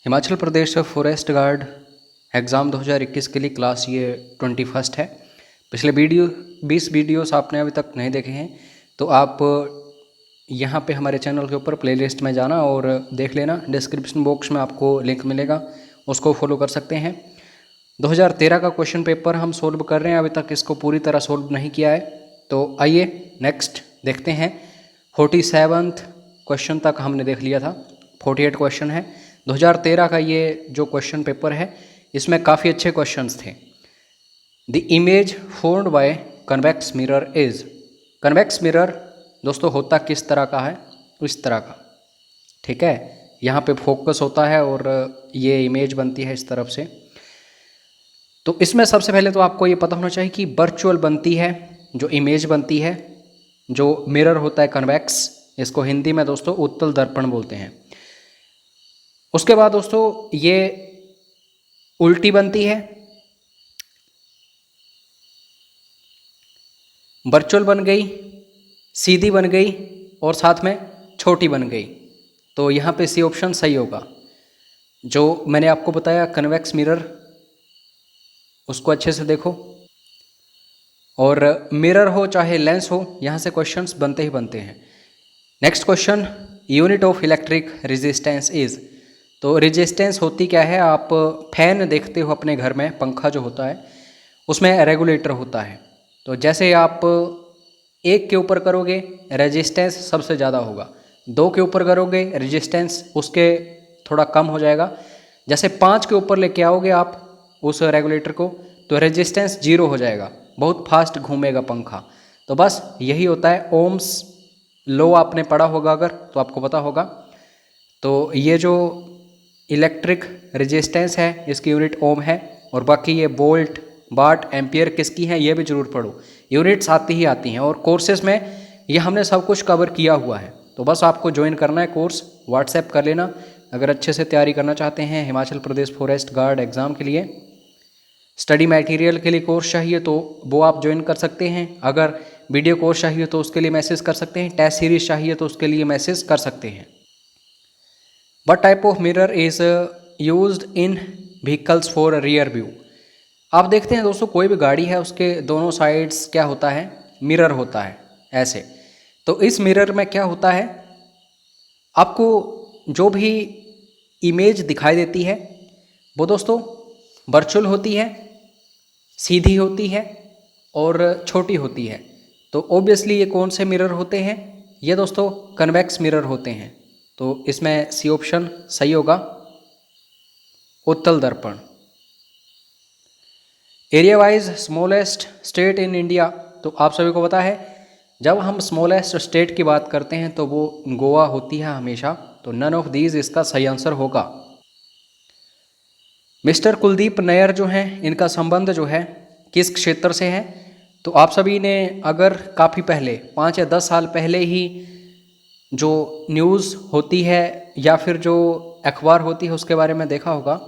Himachal Pradesh forest guard exam 2021 के लिए class ये 21 है। पिछले 20 वीडियोस आपने अभी तक नहीं देखे हैं तो आप यहाँ पे हमारे चैनल के ऊपर प्लेलिस्ट में जाना और देख लेना। डिस्क्रिप्शन बॉक्स में आपको लिंक मिलेगा, उसको फॉलो कर सकते हैं। 2013 का क्वेश्चन पेपर हम सोल्व कर रहे हैं, अभी तक इसको पूरी तरह सोल्व नहीं किया है। तो आइए नेक्स्ट देखते हैं। 47th क्वेश्चन तक हमने देख लिया था, 48 क्वेश्चन है। 2013 का ये जो क्वेश्चन पेपर है इसमें काफ़ी अच्छे क्वेश्चंस थे। The image formed by convex mirror is. Convex mirror दोस्तों होता किस तरह का है? इस तरह का, ठीक है। यहाँ पे फोकस होता है और ये इमेज बनती है इस तरफ से। तो इसमें सबसे पहले तो आपको ये पता होना चाहिए कि वर्चुअल बनती है, जो इमेज बनती है, जो मिरर होता है कन्वेक्स, इसको हिंदी में दोस्तों उत्तल दर्पण बोलते हैं। उसके बाद दोस्तों ये उल्टी बनती है, वर्चुअल बन गई, सीधी बन गई और साथ में छोटी बन गई। तो यहाँ पे सी ऑप्शन सही होगा। जो मैंने आपको बताया कन्वेक्स मिरर, उसको अच्छे से देखो। और मिरर हो चाहे लेंस हो, यहाँ से क्वेश्चंस बनते ही बनते हैं। Next question, unit of electric resistance is. तो रेजिस्टेंस होती क्या है? आप फैन देखते हो अपने घर में, पंखा जो होता है उसमें रेगुलेटर होता है। तो जैसे आप 1 के ऊपर करोगे रेजिस्टेंस सबसे ज़्यादा होगा, 2 के ऊपर करोगे रेजिस्टेंस उसके थोड़ा कम हो जाएगा। जैसे 5 के ऊपर लेके आओगे आप उस रेगुलेटर को तो रेजिस्टेंस 0 हो जाएगा, बहुत फास्ट घूमेगा पंखा। तो बस यही होता है। ओम्स लो आपने पढ़ा होगा अगर, तो आपको पता होगा। तो ये जो इलेक्ट्रिक रेजिस्टेंस है इसकी यूनिट ओम है। और बाकी ये वोल्ट, वाट, एम्पियर किसकी है ये भी जरूर पढ़ो, यूनिट्स आती ही आती हैं। और कोर्सेज में ये हमने सब कुछ कवर किया हुआ है। तो बस आपको ज्वाइन करना है कोर्स, व्हाट्सएप कर लेना। अगर अच्छे से तैयारी करना चाहते हैं Himachal Pradesh forest guard exam के लिए, स्टडी मटेरियल के लिए कोर्स चाहिए तो वो आप ज्वाइन कर सकते हैं। अगर वीडियो कोर्स चाहिए तो उसके लिए मैसेज कर सकते हैं। टेस्ट सीरीज चाहिए तो उसके लिए मैसेज कर सकते हैं। What type of mirror is used in vehicles for rear view? आप देखते हैं दोस्तों कोई भी गाड़ी है उसके दोनों साइड्स क्या होता है? मिरर होता है ऐसे। तो इस मिरर में क्या होता है, आपको जो भी इमेज दिखाई देती है वो दोस्तों वर्चुअल होती है, सीधी होती है और छोटी होती है। तो ऑब्वियसली ये कौन से मिरर होते हैं? ये दोस्तों कन्वेक्स मिरर होते हैं। तो इसमें सी ऑप्शन सही होगा, उत्तल दर्पण। Area wise smallest state in India. तो आप सभी को पता है जब हम स्मॉलेस्ट स्टेट की बात करते हैं तो वो गोवा होती है हमेशा। तो नन ऑफ दीज इसका सही आंसर होगा। मिस्टर कुलदीप नैयर जो हैं इनका संबंध जो है किस क्षेत्र से है? तो आप सभी ने अगर काफ़ी पहले 5 या 10 साल पहले ही जो न्यूज़ होती है या फिर जो अखबार होती है उसके बारे में देखा होगा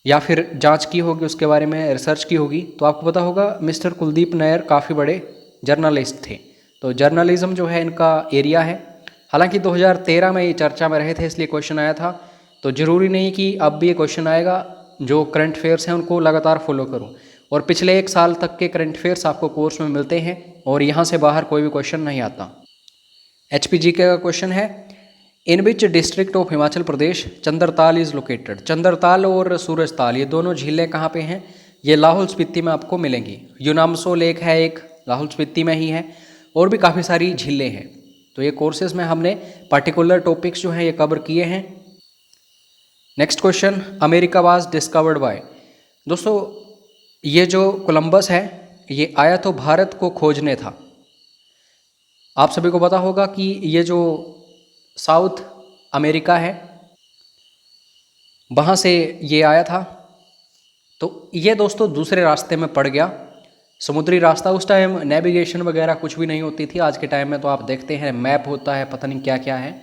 या फिर जांच की होगी, उसके बारे में रिसर्च की होगी, तो आपको पता होगा मिस्टर कुलदीप नैयर काफ़ी बड़े जर्नलिस्ट थे। तो जर्नलिज्म जो है इनका एरिया है। हालांकि 2013 में ये चर्चा में रहे थे इसलिए क्वेश्चन आया था। तो ज़रूरी नहीं कि अब भी ये क्वेश्चन आएगा। जो करंट अफेयर्स हैं उनको लगातार फॉलो करूँ और पिछले 1 साल तक के करंट अफेयर्स आपको कोर्स में मिलते हैं और यहाँ से बाहर कोई भी क्वेश्चन नहीं आता। HPG का क्वेश्चन है, in which district of Himachal Pradesh Chandratal is located. Chandratal और सूरजताल ये दोनों झीलें कहाँ पे हैं? ये लाहौल स्पीति में आपको मिलेंगी। यूनामसो लेक है एक, लाहौल स्पीति में ही है, और भी काफ़ी सारी झीलें हैं। तो ये कोर्सेज में हमने पर्टिकुलर टॉपिक्स जो हैं ये कवर किए हैं। Next question, America was discovered by. दोस्तों ये जो कोलंबस है ये आया तो भारत को खोजने था। आप सभी को पता होगा कि ये जो साउथ अमेरिका है वहाँ से ये आया था। तो ये दोस्तों दूसरे रास्ते में पड़ गया, समुद्री रास्ता। उस टाइम नेविगेशन वगैरह कुछ भी नहीं होती थी। आज के टाइम में तो आप देखते हैं मैप होता है, पता नहीं क्या क्या है।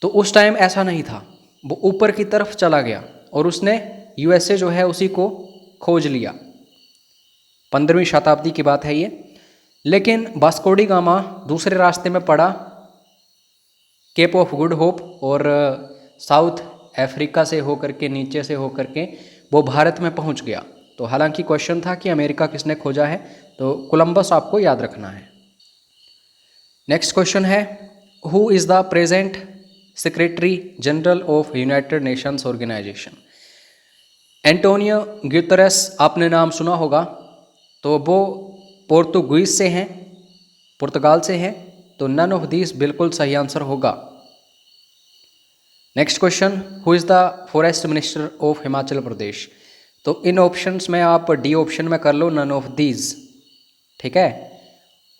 तो उस टाइम ऐसा नहीं था, वो ऊपर की तरफ चला गया और उसने USA जो है उसी को खोज लिया। 15वीं शताब्दी की बात है ये। लेकिन वास्को डी गामा दूसरे रास्ते में पड़ा, केप ऑफ गुड होप और साउथ अफ्रीका से होकर के नीचे से होकर के वो भारत में पहुंच गया। तो हालांकि क्वेश्चन था कि अमेरिका किसने खोजा है, तो कोलंबस आपको याद रखना है। नेक्स्ट क्वेश्चन है, who is the present secretary general of United Nations organisation. Antonio Guterres आपने नाम सुना होगा, तो वो पोर्तुगीज से हैं, पुर्तगाल से हैं, तो नन ऑफ दिस बिल्कुल सही आंसर होगा। Next question, who is the forest minister of Himachal Pradesh. तो इन ऑप्शंस में आप डी ऑप्शन में कर लो, नन ऑफ दीज, ठीक है,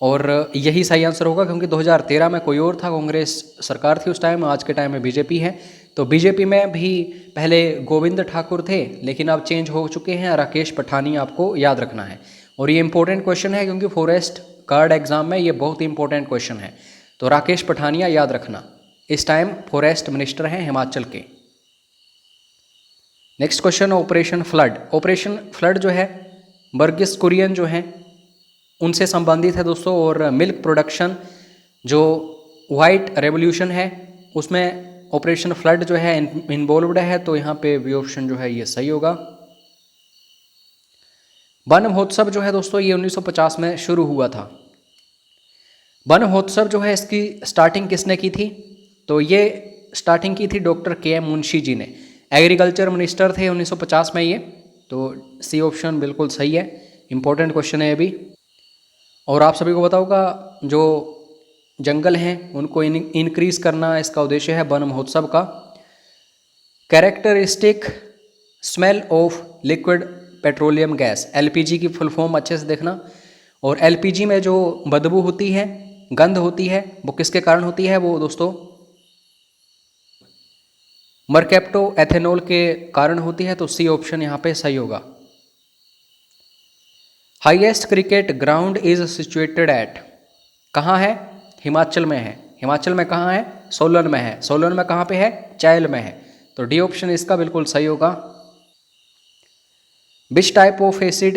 और यही सही आंसर होगा क्योंकि 2013 में कोई और था, कांग्रेस सरकार थी उस टाइम, आज के टाइम में बीजेपी है। तो बीजेपी में भी पहले गोविंद ठाकुर थे, लेकिन अब चेंज हो चुके हैं, राकेश पठानी आपको याद रखना है। और ये इंपॉर्टेंट क्वेश्चन है क्योंकि फॉरेस्ट गार्ड एग्जाम में ये बहुत ही इंपॉर्टेंट क्वेश्चन है। तो राकेश पठानिया याद रखना, इस टाइम फॉरेस्ट मिनिस्टर हैं हिमाचल के। Next question, operation flood. Operation flood जो है बर्गिस कुरियन जो हैं उनसे संबंधित है दोस्तों, और मिल्क प्रोडक्शन जो वाइट रेवोल्यूशन है उसमें ऑपरेशन फ्लड जो है इन्वॉल्वड है, तो यहाँ पे बी ऑप्शन जो है ये सही होगा। वन महोत्सव जो है दोस्तों ये 1950 में शुरू हुआ था। वन महोत्सव जो है इसकी स्टार्टिंग किसने की थी, तो ये स्टार्टिंग की थी डॉक्टर के.एम. मुंशी जी ने, एग्रीकल्चर मिनिस्टर थे 1950 में ये, तो सी ऑप्शन बिल्कुल सही है, इंपॉर्टेंट क्वेश्चन है ये भी। और आप सभी को पता होगा जो जंगल हैं उनको इनक्रीज करना इसका उद्देश्य है वन महोत्सव का। Characteristic smell of liquid petroleum gas, LPG की फुल फॉर्म अच्छे से देखना। और एलपीजी में जो बदबू होती है, गंध होती है, वो किसके कारण होती है, वो दोस्तों मरकैप्टो एथेनॉल के कारण होती है, तो सी ऑप्शन यहाँ पे सही होगा। Highest cricket ground is situated at, कहाँ है, हिमाचल में है। हिमाचल में कहाँ है, सोलन में है। सोलन में कहाँ पे है, चैल में है, तो डी ऑप्शन इसका बिल्कुल सही होगा। Which type of acid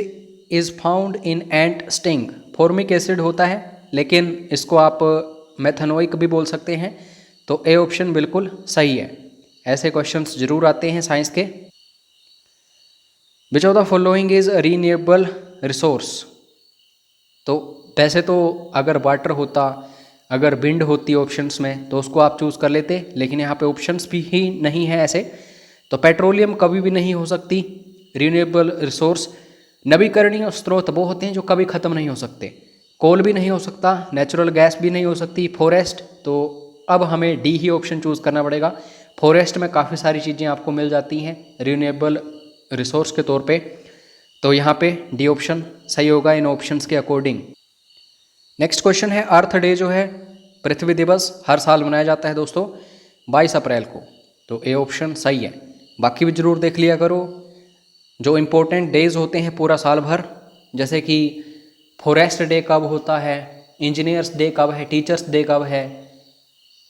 is found in ant sting, formic acid होता है, लेकिन इसको आप मेथनोइक भी बोल सकते हैं, तो ए ऑप्शन बिल्कुल सही है। ऐसे क्वेश्चंस जरूर आते हैं साइंस के। Which of the following is renewable resource, तो वैसे तो अगर वाटर होता, अगर विंड होती ऑप्शंस में तो उसको आप चूज़ कर लेते, लेकिन यहाँ पे ऑप्शंस भी ही नहीं है ऐसे, तो पेट्रोलियम कभी भी नहीं हो सकती। रीन्यूएबल रिसोर्स, नवीकरणीय स्रोत वो होते हैं जो कभी ख़त्म नहीं हो सकते, कोल भी नहीं हो सकता, नेचुरल गैस भी नहीं हो सकती, फॉरेस्ट, तो अब हमें डी ही ऑप्शन चूज़ करना पड़ेगा। फॉरेस्ट में काफ़ी सारी चीज़ें आपको मिल जाती हैं रीन्यूएबल रिसोर्स के तौर पे, तो यहाँ पे डी ऑप्शन सही होगा इन ऑप्शंस के अकॉर्डिंग। नेक्स्ट क्वेश्चन है, अर्थ डे जो है पृथ्वी दिवस हर साल मनाया जाता है दोस्तों 22 अप्रैल को, तो ए ऑप्शन सही है। बाकी भी जरूर देख लिया करो जो इम्पोर्टेंट डेज होते हैं पूरा साल भर, जैसे कि फॉरेस्ट डे कब होता है, इंजीनियर्स डे कब है, टीचर्स डे कब है,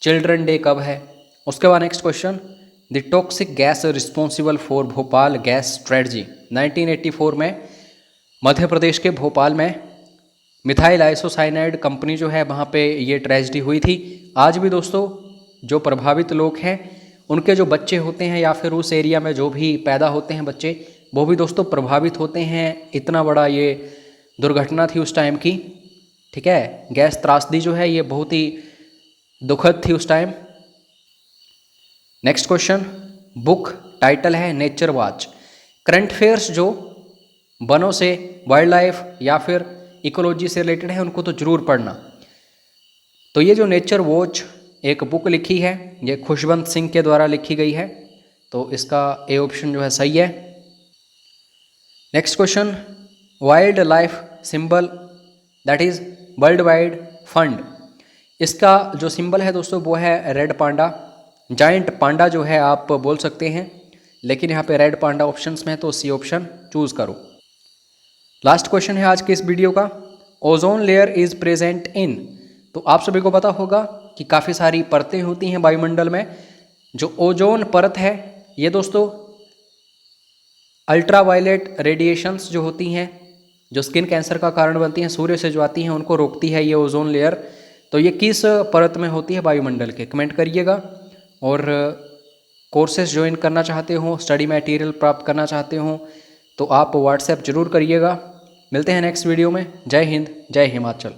चिल्ड्रन डे कब है। उसके बाद next question, the toxic gas responsible for Bhopal gas tragedy, 1984 में मध्य प्रदेश के भोपाल में मिथाइल आइसोसाइनाइड कंपनी जो है वहाँ पे ये ट्रेजेडी हुई थी। आज भी दोस्तों जो प्रभावित लोग हैं उनके जो बच्चे होते हैं या फिर उस एरिया में जो भी पैदा होते हैं बच्चे, वो भी दोस्तों प्रभावित होते हैं। इतना बड़ा ये दुर्घटना थी उस टाइम की, ठीक है, गैस त्रासदी जो है ये बहुत ही दुखद थी उस time. Next question, book title है नेचर वॉच। करंट अफेयर्स जो वनों से, वाइल्ड लाइफ या फिर इकोलॉजी से रिलेटेड है उनको तो जरूर पढ़ना। तो ये जो नेचर वॉच एक बुक लिखी है, ये खुशवंत सिंह के द्वारा लिखी गई है, तो इसका ए ऑप्शन जो है सही है। Next question, wild life symbol that is world wide fund, इसका जो सिंबल है दोस्तों वो है रेड पांडा। जाइंट पांडा जो है आप बोल सकते हैं, लेकिन यहाँ पे रेड पांडा ऑप्शंस में है, तो सी ऑप्शन चूज करो। लास्ट क्वेश्चन है आज के इस वीडियो का, ozone layer is present in, तो आप सभी को पता होगा कि काफ़ी सारी परतें होती हैं वायुमंडल में। जो ओजोन परत है ये दोस्तों अल्ट्रावायलेट रेडिएशंस जो होती हैं, जो स्किन कैंसर का कारण बनती हैं, सूर्य से जो आती हैं उनको रोकती है ये ओजोन लेयर। तो ये किस परत में होती है वायुमंडल के, कमेंट करिएगा। और कोर्सेज ज्वाइन करना चाहते हो, स्टडी मटेरियल प्राप्त करना चाहते हो तो आप व्हाट्सएप ज़रूर करिएगा। मिलते हैं नेक्स्ट वीडियो में। जय हिंद, जय हिमाचल।